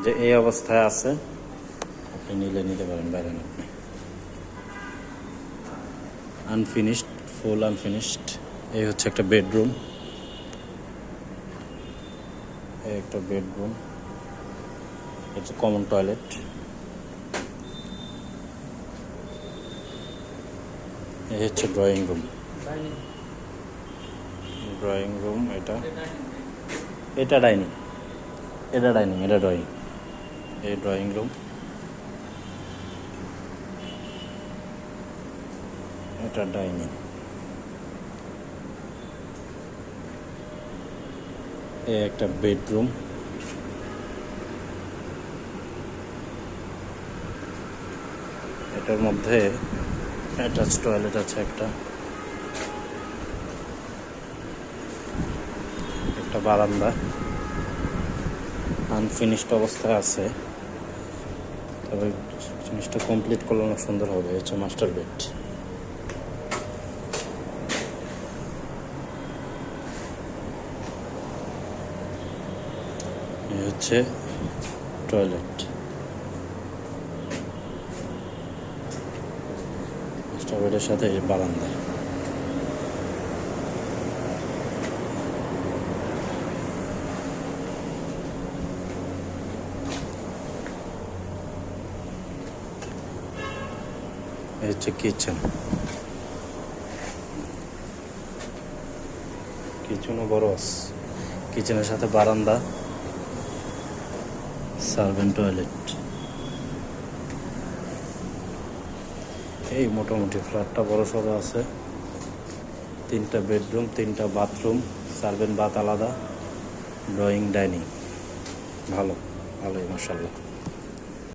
যে এই অবস্থায় আছে, আপনি নিতে পারেন, বাইরে আপনি আনফিনিশড, ফুল আনফিনিশড। এই হচ্ছে একটা বেডরুম, এই একটা বেডরুম, হচ্ছে কমন টয়লেট। এই হচ্ছে ড্রয়িং রুম, এটা এটা ডাইনিং, এটা ড্রয়িং। এই ড্রয়িং রুম, এটা ডাইনিং। এই একটা বেডরুম, এটার মধ্যে অ্যাটাচ টয়লেট আছে একটা বারান্দা, আনফিনিশড অবস্থায় আছে, তবে জিনিসটা কমপ্লিট করলে অনেক সুন্দর হবে। হচ্ছে মাস্টার বেড, এই হচ্ছে টয়লেট, মাস্টার বেডের সাথে এই বারান্দা। এই হচ্ছে কিচেনও বড় আছে, কিচেনের সাথে বারান্দা, সার্ভেন্ট টয়লেট। এই মোটামুটি ফ্ল্যাটটা বড় সড়ো আছে, 3টা বেডরুম, 3টা বাথরুম, সার্ভেন্ট বাথ আলাদা, ড্রয়িং ডাইনিং। ভালোই মাশাআল্লাহ।